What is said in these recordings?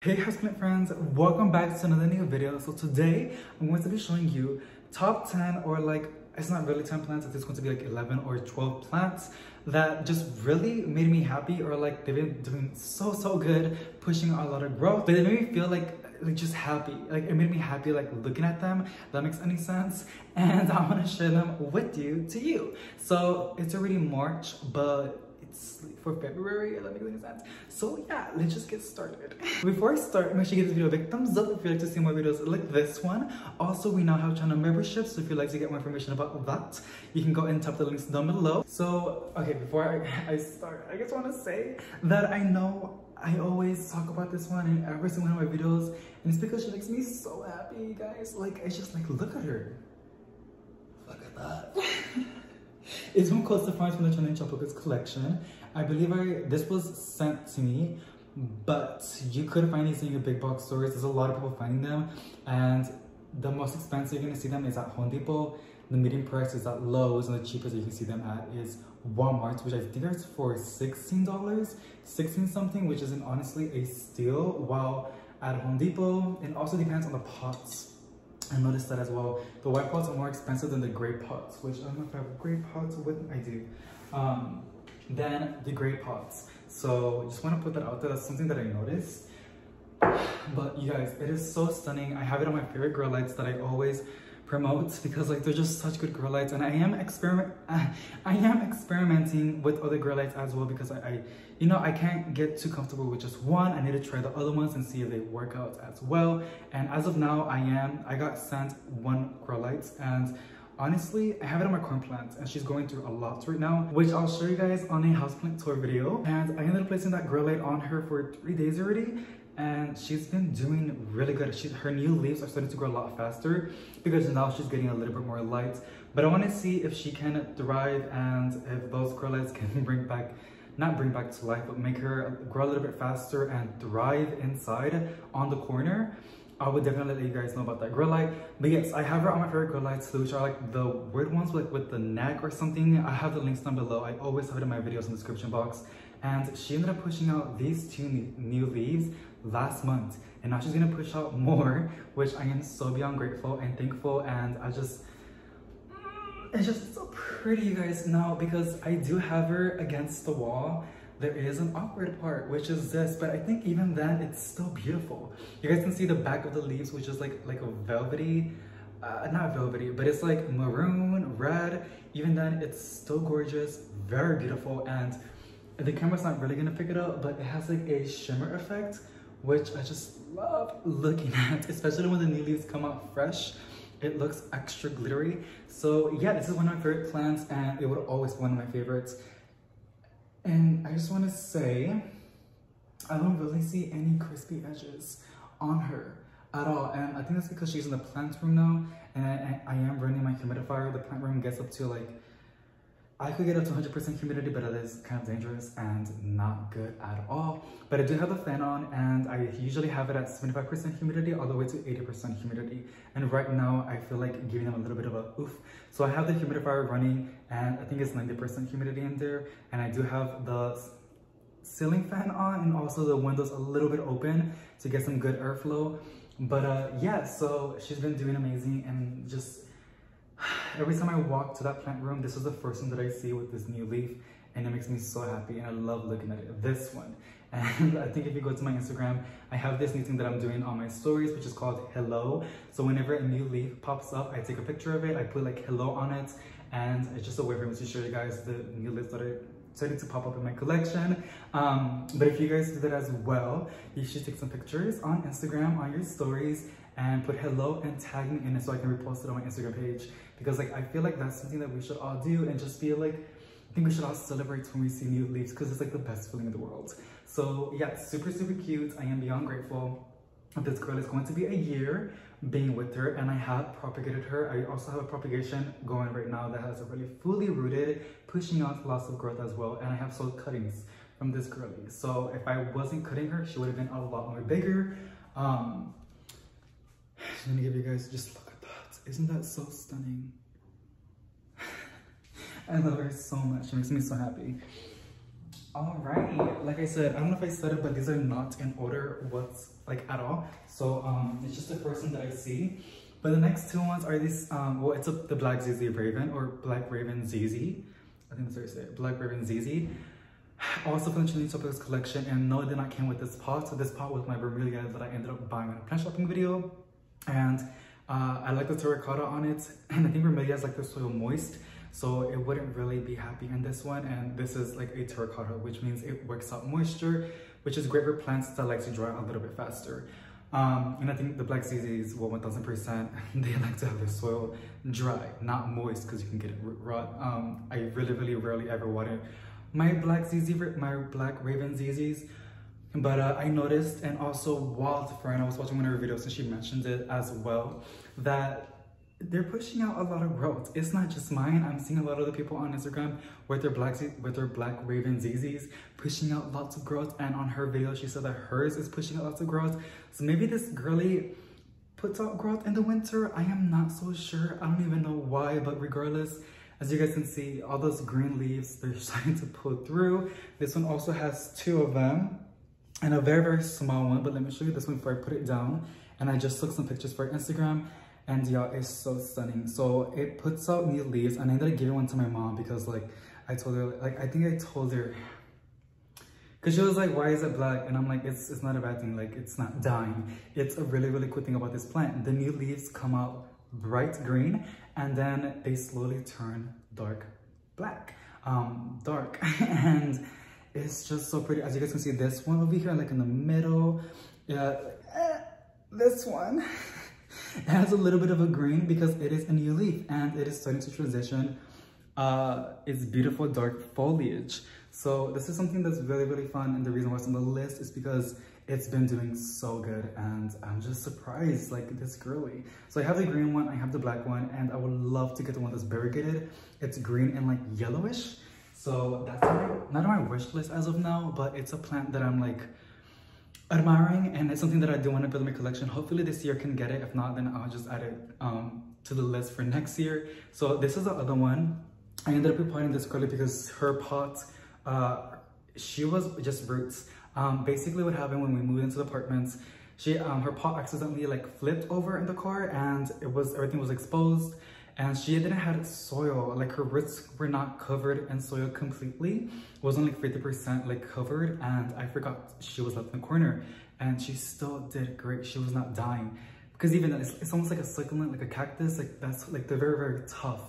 Hey houseplant friends, welcome back to another new video. So today I'm going to be showing you top 10, or like, it's not really 10 plants, it's going to be like 11 or 12 plants that just really made me happy, or like they've been doing so good, pushing out a lot of growth, but they made me feel like just happy. Like it made me happy like looking at them, if that makes any sense. And I want to share them with you to you. So it's already March, but it's for February, if that makes any sense. So yeah, let's just get started. Before I start, make sure you give this video a big thumbs up if you like to see more videos like this one. Also, we now have channel memberships, so if you'd like to get more information about that, you can go and tap the links down below. So, okay, before I start, I just want to say that I know I always talk about this one in every single one of my videos, and it's because she makes me so happy, guys. Like, it's just like, look at her. Look at that. It's one called Fern from the China Chocolates collection. I believe this was sent to me, but you could find these in your big box stores. There's a lot of people finding them, and the most expensive you're gonna see them is at Home Depot. The medium price is at Lowe's, and the cheapest you can see them at is Walmart, which I think is for $16, 16 something, which isn't honestly a steal. While at Home Depot, it also depends on the pots. I noticed that as well. The white pots are more expensive than the gray pots, which I don't know if I have gray pots with, I do. Than the gray pots. So just want to put that out there. That's something that I noticed. But you guys, it is so stunning. I have it on my favorite grow lights that I always promote because like they're just such good grow lights, and I am experimenting with other grow lights as well, because I you know, I can't get too comfortable with just one. I need to try the other ones and see if they work out as well. And as of now, I got sent one grow light, and honestly, I have it on my corn plant, and she's going through a lot right now, which I'll show you guys on a houseplant tour video. And I ended up placing that grow light on her for 3 days already, and she's been doing really good. her new leaves are starting to grow a lot faster because now she's getting a little bit more light. But I want to see if she can thrive, and if those grow lights can not bring back to life, but make her grow a little bit faster and thrive inside on the corner. I would definitely let you guys know about that grow light. But yes, I have her on my favorite grow lights, which are like the weird ones, like with the neck or something. I have the links down below. I always have it in my videos in the description box. And she ended up pushing out these 2 new leaves last month, and now she's gonna push out more, which I am so beyond grateful and thankful. And it's just so pretty, you guys. Now, because I do have her against the wall, there is an awkward part, which is this, but I think even then it's still beautiful. You guys can see the back of the leaves, which is like a velvety, not velvety, but it's like maroon, red. Even then, it's still gorgeous, very beautiful. And the camera's not really gonna pick it up, but it has like a shimmer effect, which I just love looking at, especially when the new leaves come out fresh. It looks extra glittery. So yeah, this is one of my favorite plants, and it would always be one of my favorites. And I just want to say, I don't really see any crispy edges on her at all. And I think that's because she's in the plant room now, and I am running my humidifier. The plant room gets up to like, I could get up to 100% humidity, but it is kind of dangerous and not good at all. But I do have the fan on, and I usually have it at 75% humidity all the way to 80% humidity. And right now, I feel like giving them a little bit of a oof. So I have the humidifier running, and I think it's 90% humidity in there. And I do have the ceiling fan on, and also the windows a little bit open to get some good airflow. But yeah, so she's been doing amazing, and just every time I walk to that plant room, this is the first one that I see with this new leaf, and it makes me so happy, and I love looking at it. This one. And I think if you go to my Instagram, I have this new thing that I'm doing on my stories, which is called Hello. So whenever a new leaf pops up, I take a picture of it, I put like hello on it, and it's just a way for me to show you guys the new leaves that are starting to pop up in my collection. But if you guys do that as well, you should take some pictures on Instagram, on your stories, and put hello and tag me in it so I can repost it on my Instagram page. Because like I feel like that's something that we should all do, and just feel like, I think we should all celebrate when we see new leaves, because it's like the best feeling in the world. So yeah, super cute. I am beyond grateful. This girl is going to be a year being with her, and I have propagated her. I also have a propagation going right now that has already fully rooted, pushing out lots of growth as well. And I have sold cuttings from this girlie. So if I wasn't cutting her, she would have been a lot more bigger. Let me give you guys, just look at that. Isn't that so stunning? I love her so much. She makes me so happy. Alrighty, like I said, I don't know if I said it, but these are not in order what's like at all. So it's just the first one that I see. But the next two ones are these, well, it's the Black ZZ Raven or Black Raven ZZ. I think that's what I say, Black Raven ZZ. Also from the Chilling Tropics collection, and no, it did not came with this pot. So this pot was my Vermilia that I ended up buying in a plant shopping video. And I like the terracotta on it. And I think Vermilia is like the soil moist, so it wouldn't really be happy in this one. And this is like a terracotta, which means it works out moisture, which is great for plants that like to dry a little bit faster. And I think the Black ZZs, well, 1000%, they like to have their soil dry, not moist, because you can get it root rot. I really rarely ever water my Black Raven ZZs. But I noticed, and also while Fern, I was watching one of her videos and she mentioned it as well, that they're pushing out a lot of growth. It's not just mine. I'm seeing a lot of the people on Instagram with their Black Raven ZZs pushing out lots of growth. And on her video, she said that hers is pushing out lots of growth. So maybe this girly puts out growth in the winter. I am not so sure. I don't even know why, but regardless, as you guys can see, all those green leaves, they're starting to pull through. This one also has two of them and a very small one, but let me show you this one before I put it down. And I just took some pictures for Instagram. And yeah, it's so stunning. So it puts out new leaves, and I ended up giving one to my mom because like I told her, like I think I told her, because she was like, why is it black? And I'm like, it's not a bad thing, like it's not dying. It's a really cool thing about this plant. The new leaves come out bright green and then they slowly turn dark black, and it's just so pretty. As you guys can see, this one over here, like in the middle, yeah, this one. It has a little bit of a green because it is a new leaf and it is starting to transition its beautiful dark foliage. So this is something that's really fun, and the reason why it's on the list is because it's been doing so good and I'm just surprised, like this girly. So I have the green one, I have the black one, and I would love to get the one that's variegated. It's green and like yellowish. So that's not on my wish list as of now, but it's a plant that I'm like admiring, and it's something that I do want to build in my collection. Hopefully this year can get it. If not, then I'll just add it to the list for next year. So this is the other one. I ended up repotting this girly because her pot, she was just roots. Basically what happened when we moved into the apartments, her pot accidentally like flipped over in the car, and everything was exposed. And she didn't have soil, like her roots were not covered in soil completely. It was only like 50% like covered, and I forgot she was left in the corner. And she still did great, she was not dying. Because even then, it's almost like a succulent, like a cactus, like that's like they're very tough.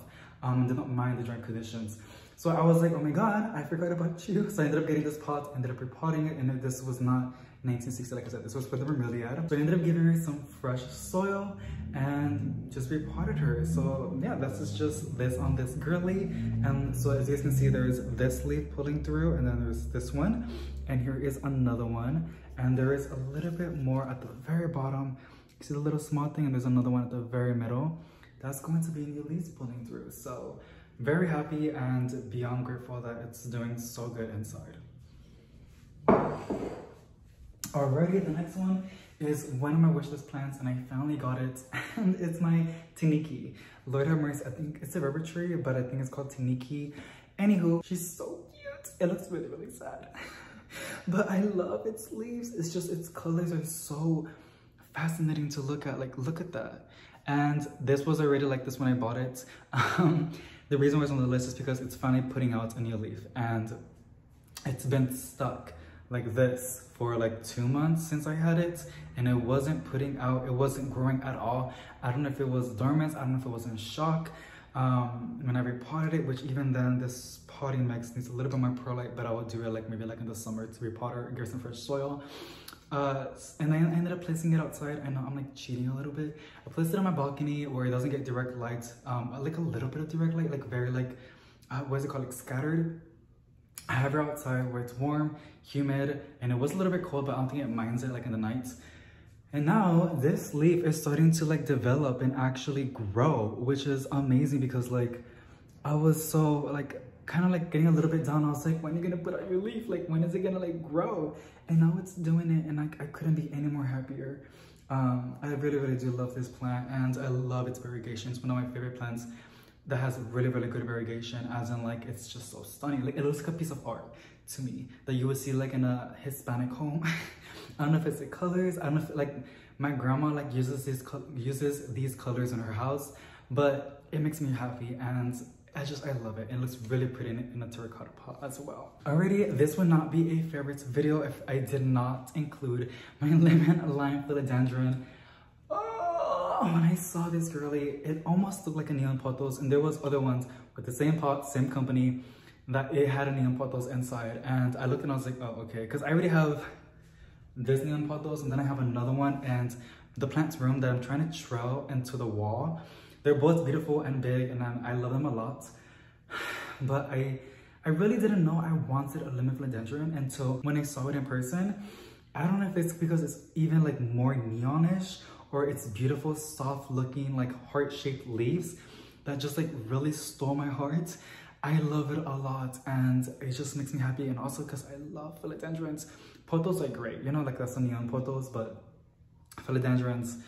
And they don't mind the dry conditions. So I was like, oh my God, I forgot about you. So I ended up getting this pot, ended up repotting it, and this was not 1960, like I said, this was for the Vermilia. So I ended up giving her some fresh soil and just repotted her. So yeah, that's just this on this girly. And so as you guys can see, there's this leaf pulling through, and then there's this one, and here is another one, and there is a little bit more at the very bottom. You see the little small thing, and there's another one at the very middle. That's going to be new leaves pulling through. So very happy and beyond grateful that it's doing so good inside. Alrighty, the next one is one of my wishlist plants, and I finally got it, and it's my Tiniki. Lloyd and Maurice, I think it's a rubber tree, but I think it's called Tiniki. Anywho, she's so cute. It looks really sad. But I love its leaves. It's just, its colors are so fascinating to look at. Like, look at that. And this was already like this when I bought it. The reason why it's on the list is because it's finally putting out a new leaf, and it's been stuck like this for like 2 months since I had it, and it wasn't putting out, it wasn't growing at all. I don't know if it was dormant, I don't know if it was in shock. When I repotted it, which even then this potting mix needs a little bit more perlite, but I will do it like maybe like in the summer to repot her and give some fresh soil. And I ended up placing it outside. I know I'm like cheating a little bit. I placed it on my balcony where it doesn't get direct light, like a little bit of direct light, like very like, what is it called, like scattered. I have her outside where it's warm, humid, and it was a little bit cold, but I don't think it minds it like in the nights. And now this leaf is starting to like develop and actually grow, which is amazing because like I was so like kind of like getting a little bit down. I was like, when are you gonna put out your leaf? Like, when is it gonna like grow? And now it's doing it, and I couldn't be any more happier. I really do love this plant, and I love its variegation. It's one of my favorite plants that has really good variegation, as in like it's just so stunning. Like, it looks like a piece of art to me that you would see like in a Hispanic home. I don't know if it's the colors. I don't know if like my grandma like uses these colors in her house, but it makes me happy and I love it. It looks really pretty in a terracotta pot as well. Alrighty, this would not be a favorites video if I did not include my lemon lime philodendron. Oh, when I saw this girly, it almost looked like a neon pothos, and there was other ones with the same pot, same company, that it had a neon pothos inside. And I looked and I was like, oh, okay, because I already have this neon pothos, and then I have another one, and the plant's room that I'm trying to trail into the wall. They're both beautiful and big, and I love them a lot. But I really didn't know I wanted a lemon philodendron until when I saw it in person. I don't know if it's because it's even like more neonish, or it's beautiful, soft looking, like heart-shaped leaves that just like really stole my heart. I love it a lot, and it just makes me happy. And also because I love philodendrons. Pothos are great, you know, like that's the neon pothos, but philodendrons,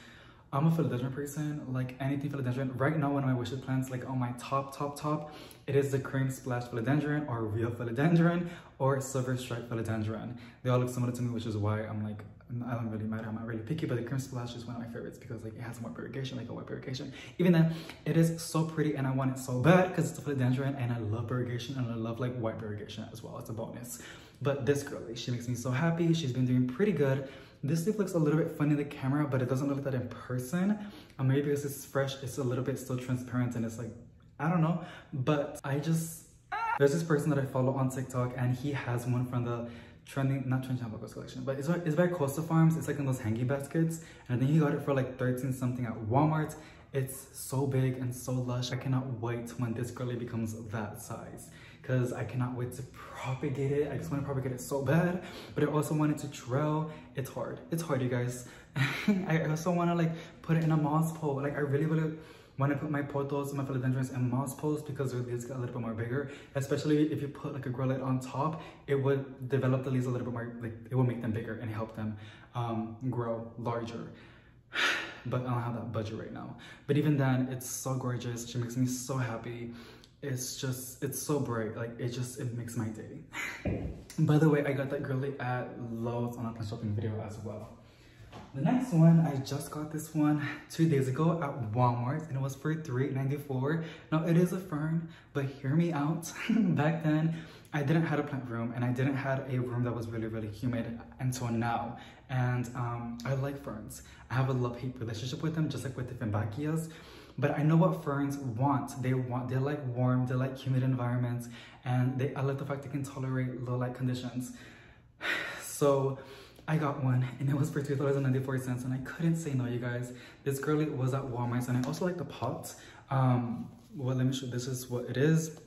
I'm a philodendron person, like anything philodendron. Right now, one of my wish plants, like on my top, it is the cream splash philodendron, or real philodendron, or silver stripe philodendron. They all look similar to me, which is why I'm like, I don't really matter, I'm not really picky, but the cream splash is one of my favorites because like it has more variegation, like a white variegation. Even then, it is so pretty and I want it so bad because it's a philodendron and I love variegation and I love like white variegation as well. It's a bonus. But this girlie, she makes me so happy. She's been doing pretty good. This leaf looks a little bit funny in the camera, but it doesn't look like that in person. Maybe because it's fresh, it's a little bit still transparent and it's like, I don't know. But there's this person that I follow on TikTok and he has one from the not trending avocado collection, but it's by Costa Farms. It's like in those hangy baskets. And I think he got it for like 13 something at Walmart. It's so big and so lush. I cannot wait when this girlie becomes that size, because I cannot wait to propagate it. I just want to propagate it so bad, but I also want it to trail. It's hard, you guys. I also want to like put it in a moss pole. Like I really want to put my pothos, my philodendrons in moss poles because their leaves get a little bit more bigger. Especially if you put like a grow light on top, it would develop the leaves a little bit more, like it will make them bigger and help them grow larger. But I don't have that budget right now. But even then, it's so gorgeous. She makes me so happy. It's so bright. Like it makes my day. By the way, I got that girly at Lowe's on a plant shopping video as well. The next one, I just got this one 2 days ago at Walmart and it was for $3.94. Now it is a fern, but hear me out. Back then, I didn't have a plant room and I didn't have a room that was really, really humid until now. And I like ferns. I have a love-hate relationship with them, just like with the Fimbachias. But I know what ferns want. They like warm, they like humid environments, and I like the fact they can tolerate low light conditions. So I got one and it was for $2.94 and I couldn't say no, you guys. This girlie was at Walmart and I also like the pot. Well, let me show, this is what it is.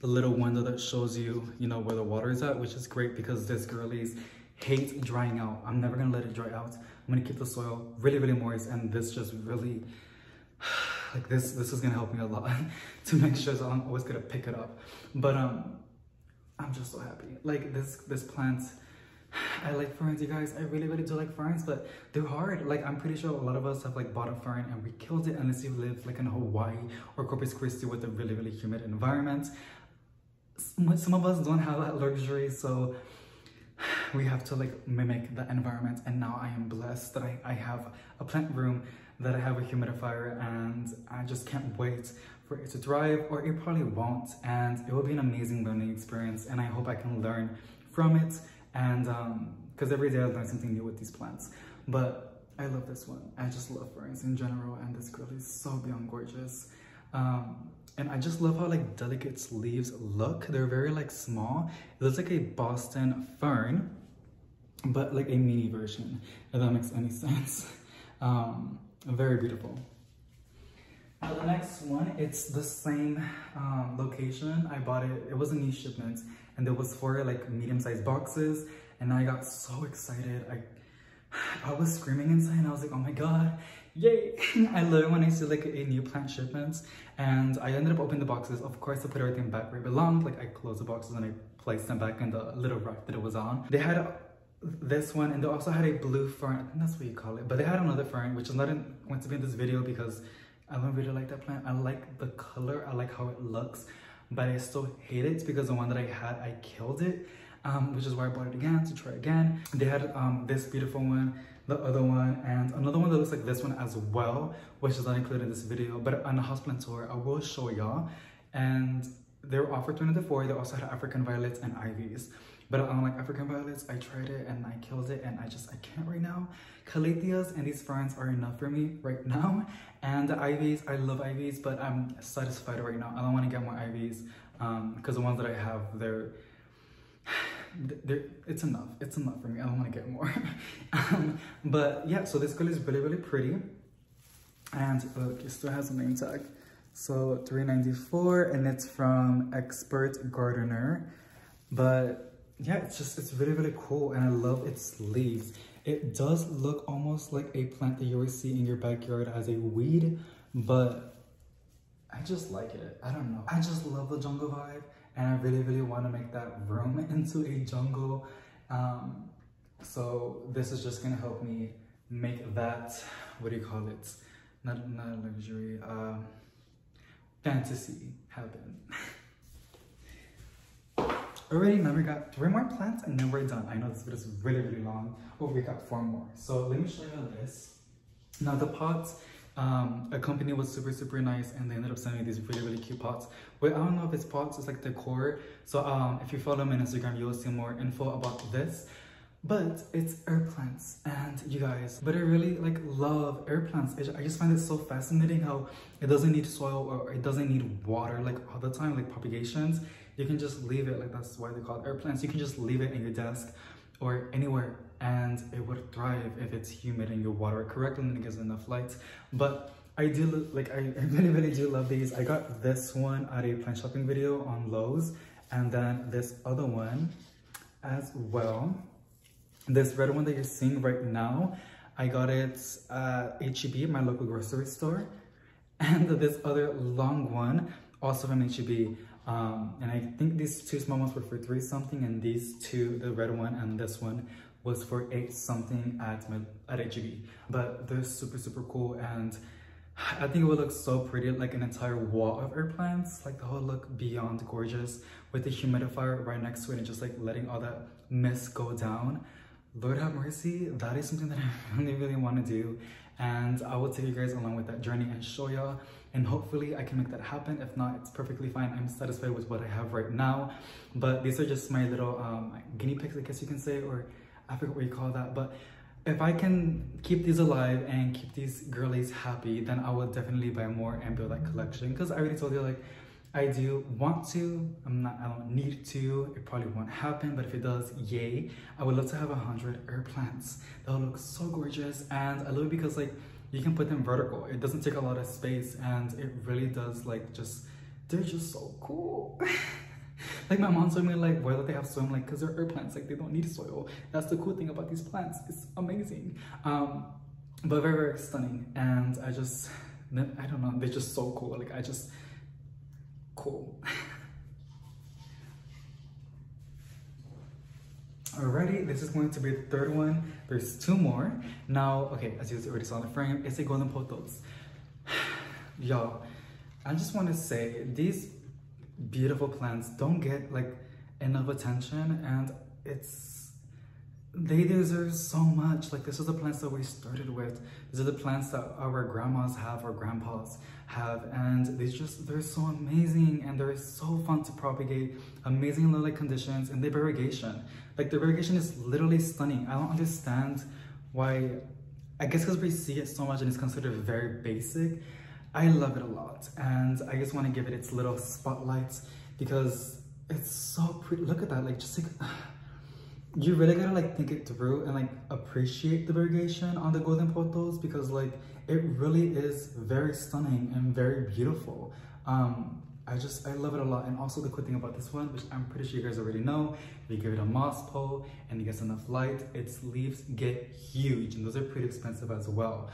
The little window that shows you, you know, where the water is at, which is great because this girlie's hate drying out. I'm never gonna let it dry out. I'm gonna keep the soil really, really moist, and this just really, like this is gonna help me a lot to make sure that I'm always gonna pick it up. But I'm just so happy. Like this plant, I like ferns, you guys. I really, really do like ferns, but they're hard. Like I'm pretty sure a lot of us have like bought a fern and we killed it unless you live like in Hawaii or Corpus Christi with a really, really humid environment. Some of us don't have that luxury, so we have to like mimic that environment. And now I am blessed that I have a plant room, that I have a humidifier, and I just can't wait for it to thrive, or it probably won't. And it will be an amazing learning experience, and I hope I can learn from it. And because every day I learn something new with these plants. But I love this one. I just love ferns in general, and this girl is so beyond gorgeous. And I just love how like delicate its leaves look. They're very like small. It looks like a Boston fern, but like a mini version, if that makes any sense. Very beautiful. Now the next one, it's the same location. I bought it, it was a new shipment, and it was for like medium-sized boxes, and I got so excited. I was screaming inside and I was like, oh my god, yay. I love it when I see like a new plant shipment. And I ended up opening the boxes. Of course, I put everything back where it belonged. Like I closed the boxes and I placed them back in the little rack that it was on. They had this one, and they also had a blue fern. I think that's what you call it. But they had another fern, which is not going to be in this video because I don't really like that plant. I like the color, I like how it looks. but I still hate it because the one that I had, I killed it, which is why I bought it again to try again. They had this beautiful one, the other one, and another one that looks like this one as well, which is not included in this video, but on the houseplant tour, I will show y'all. And they were offered 20 They also had African violets and ivies. But like African violets, I tried it and I killed it, and I can't right now. Calatheas and these ferns are enough for me right now. And the ivies, I love ivies, but I'm satisfied right now. I don't want to get more ivies because the ones that I have, it's enough. It's enough for me. I don't want to get more. But yeah, so this girl is really, really pretty. And look, it still has a name tag. So $3.94, and it's from Expert Gardener. But yeah, it's really, really cool, and I love its leaves. It does look almost like a plant that you would see in your backyard as a weed, but I just like it. I don't know. I just love the jungle vibe, and I really, really want to make that room into a jungle. So this is just gonna help me make that, what do you call it? Not a luxury, fantasy happen. Already, now we got 3 more plants and then we're done. I know this video is really, really long, but we got 4 more. So let me show you this. Now the pots, a company was super, super nice, and they ended up sending me these really, really cute pots. Wait, I don't know if it's pots, it's like decor. So if you follow me on Instagram, you'll see more info about this. But it's herb plants, and you guys, but I really like love herb plants. I just find it so fascinating how it doesn't need soil or it doesn't need water like all the time, like propagations. You can just leave it, like that's why they call it herb plants. You can just leave it in your desk or anywhere and it would thrive if it's humid and you water it correctly and it gives enough light. But I do like, I really, really do love these. I got this one at a plant shopping video on Lowe's, and then this other one as well. This red one that you're seeing right now, I got it at HEB, my local grocery store. And this other long one, also from HEB. And I think these 2 small ones were for 3 something, and these 2, the red one and this one, was for 8 something at HEB. But they're super, super cool, and I think it would look so pretty, like an entire wall of herb plants. Like the whole look beyond gorgeous with the humidifier right next to it and just like letting all that mist go down. Lord have mercy, that is something that I really, really want to do, and I will take you guys along with that journey and show y'all, and hopefully I can make that happen. If not, it's perfectly fine. I'm satisfied with what I have right now, but these are just my little guinea pigs, I guess you can say, or I forget what you call that. But if I can keep these alive and keep these girlies happy, then I will definitely buy more and build that collection, because I already told you, like, I do want to, I don't need to, it probably won't happen, but if it does, yay. I would love to have 100 herb plants. That would look so gorgeous, and I love it because like you can put them vertical. It doesn't take a lot of space, and it really does like they're just so cool. Like my mom told me, like, why don't they have soil? Like, because they're herb plants, like they don't need soil. That's the cool thing about these plants. It's amazing. But very, very stunning, and I don't know, they're just so cool. Like cool. Alrighty, this is going to be the 3rd one. There's 2 more. Now, okay, as you already saw in the frame, it's a golden pothos. Y'all, I just want to say, these beautiful plants don't get like enough attention, and they deserve so much. Like, this is the plants that we started with. These are the plants that our grandmas have, our grandpas have, and they're so amazing, and they're so fun to propagate. Amazing low light conditions, and the variegation. Like, the variegation is literally stunning. I don't understand why. I guess because we see it so much and it's considered very basic. I love it a lot, and I just want to give it its little spotlights because it's so pretty. Look at that, like, just like, you really gotta like think it through and like appreciate the variegation on the golden pothos, because like it really is very stunning and very beautiful. I love it a lot. And also the cool thing about this one, which I'm pretty sure you guys already know, if you give it a moss pole and it gets enough light, its leaves get huge, and those are pretty expensive as well.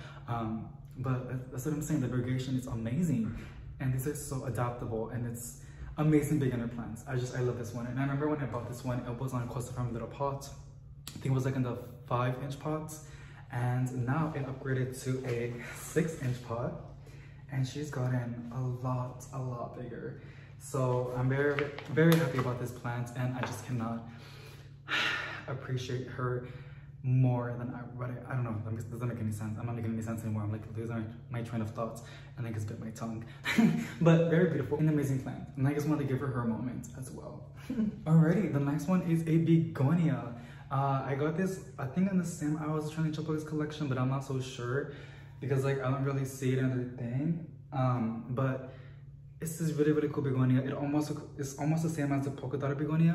But that's what I'm saying, the variegation is amazing, and these are so adaptable, and it's amazing beginner plants. I love this one. And I remember when I bought this one, it was on Costa Farm little pot. I think it was like in the 5-inch pots, and now it upgraded to a 6-inch pot, and she's gotten a lot bigger. So I'm very, very happy about this plant, and I just cannot appreciate her more than I don't know, that doesn't make any sense. I'm not making any sense anymore. I'm like losing my train of thoughts, and I just bit my tongue. But very beautiful, an amazing plant, and I just want to give her a moment as well. Alrighty, the next one is a Begonia. I got this, I think in the same House Plants collection, but I'm not so sure because like I don't really see it in the thing. But it's this really, really cool Begonia. It's almost the same as the polka dot Begonia,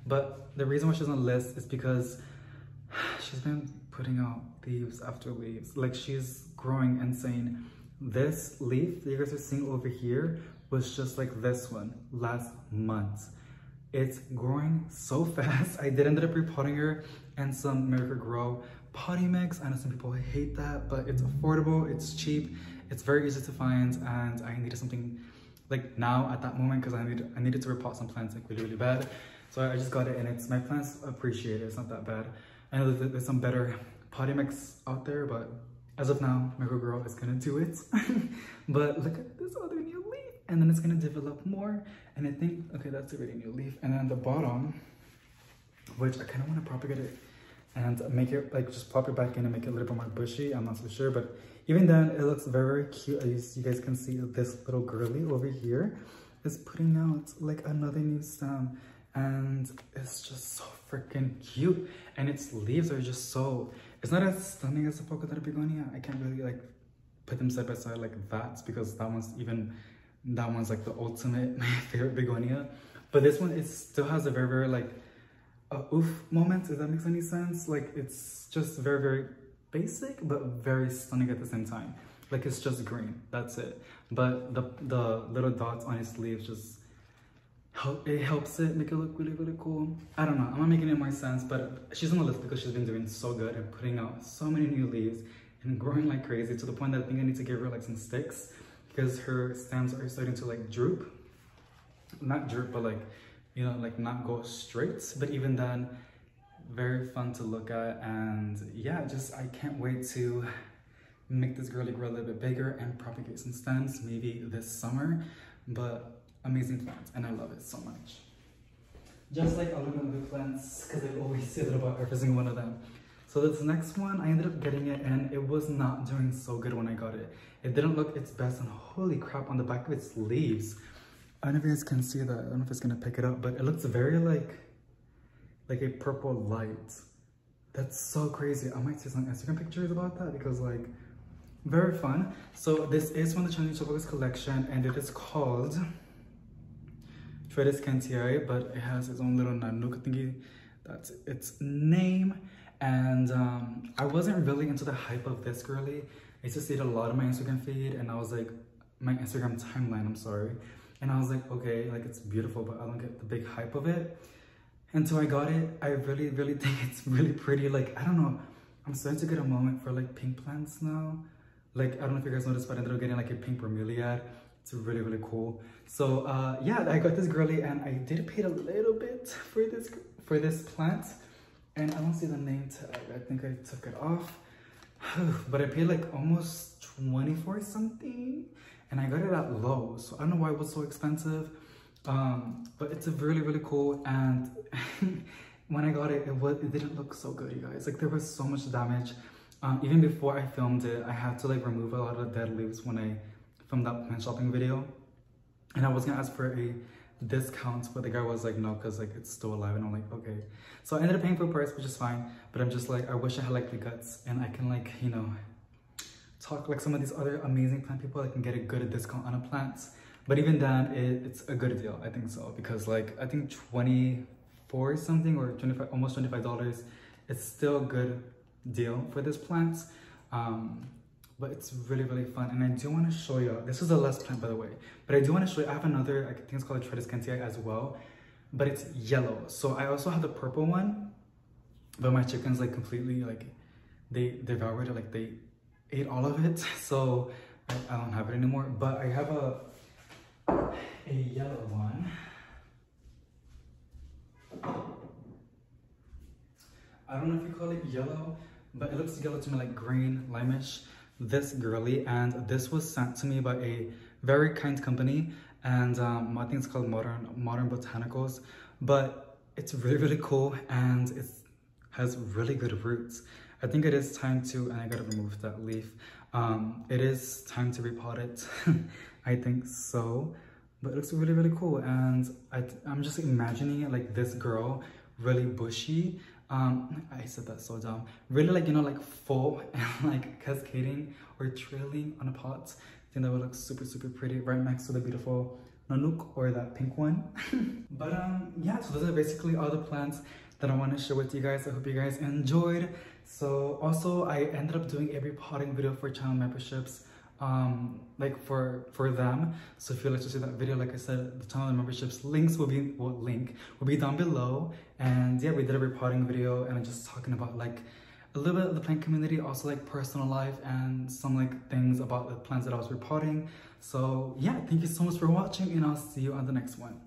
but the reason why she's on the list is because she's been putting out leaves after leaves. Like she's growing insane. This leaf that you guys are seeing over here was just like this one last month. It's growing so fast. I did end up repotting her and some Miracle-Gro potty mix. I know some people hate that, but it's affordable, it's cheap, it's very easy to find, and I needed something like now at that moment because I needed to repot some plants like really, really bad. So I just got it, and my plants appreciate it. It's not that bad. I know there's some better potty mix out there, but as of now, Miracle-Gro is gonna do it. But look at this other new leaf, and then it's gonna develop more. And I think, okay, that's already a new leaf. And then the bottom, which I kind of want to propagate it and make it like just plop it back in and make it a little bit more bushy. I'm not so sure, but even then, it looks very, very cute. As you guys can see, this little girly over here is putting out like another new stem, and it's just so freaking cute. And its leaves are just so, it's not as stunning as the polka dot Begonia. I can't really like put them side by side like that because that one's like the ultimate, my favorite Begonia. But this one, it still has a very, very like oof moment, if that makes any sense. Like it's just very, very basic, but very stunning at the same time. Like it's just green, that's it. But the little dots on its leaves just helps it make it look really, really cool. I don't know, I'm not making any more sense, but she's on the list because she's been doing so good and putting out so many new leaves and growing like crazy, to the point that I think I need to give her like some sticks because her stems are starting to like droop. Not droop, but like, you know, like not go straight. But even then, very fun to look at. And yeah, just I can't wait to make this girly grow a little bit bigger and propagate some stems maybe this summer. But amazing plant, and I love it so much. Just like all of the other plants, because I always say that about every single one of them. So this next one, I ended up getting it, and it was not doing so good when I got it. It didn't look its best, and holy crap, on the back of its leaves, I don't know if you guys can see that. I don't know if it's gonna pick it up, but it looks very like a purple light. That's so crazy. I might see some Instagram pictures about that because like, very fun. So this is from the Chinese collection, and it is called This Cantierri, but it has its own little Nanouk thingy. That's its name. And I wasn't really into the hype of this girly. I used to see it a lot on my Instagram feed, and I was like, my Instagram timeline, I'm sorry. And I was like, okay, like it's beautiful, but I don't get the big hype of it. And so I got it. I really, really think it's really pretty. Like, I don't know, I'm starting to get a moment for like pink plants now. Like, I don't know if you guys noticed, but I ended up getting like a pink bromeliad. It's really, really cool. So yeah, I got this girly, and I did pay a little bit for this plant. And I don't see the name tag. I think I took it off. But I paid like almost 24 something, and I got it at Lowe's. So I don't know why it was so expensive. But it's a really, really cool. And when I got it, it didn't look so good, you guys. Like there was so much damage. Even before I filmed it, I had to like remove a lot of dead leaves when I filmed that plant shopping video. And I was gonna ask for a discount, but the guy was like, no, because like it's still alive. And I'm like, okay. So I ended up paying full price, which is fine. But I'm just like, I wish I had like the guts, and I can like, you know, talk like some of these other amazing plant people. I can get a good discount on a plant. But even then, it's a good deal. I think so, because like I think 24 something or 25, almost $25. It's still a good deal for this plant. But it's really, really fun. And I do want to show you, this is the last plant, by the way, but I do want to show you, I have another, I think it's called This Cantierri as well, but it's yellow. So I also have the purple one, but my chickens like completely, like they devoured it, like they ate all of it. So I don't have it anymore, but I have a yellow one. I don't know if you call it yellow, but it looks yellow to me, like green, limeish. This girly, and this was sent to me by a very kind company, and I think it's called Modern Botanicals, but it's really cool and it has really good roots. I think it is time to, and I gotta remove that leaf. It is time to repot it. I think so, but it looks really cool, and I'm just imagining it like this girl, really bushy. I said that so dumb. Really like, you know, like full and like cascading or trailing on a pot. I think that would look super pretty right next to the beautiful Nanouk, or that pink one. But yeah, so those are basically all the plants that I want to share with you guys. I hope you guys enjoyed. So also I ended up doing a repotting video for channel memberships, like for them. So if you'd like to see that video, like I said, the channel memberships links will be, link will be down below. And yeah, we did a repotting video and just talking about like a little bit of the plant community, also like personal life and some like things about the plants that I was repotting. So yeah, thank you so much for watching, and I'll see you on the next one.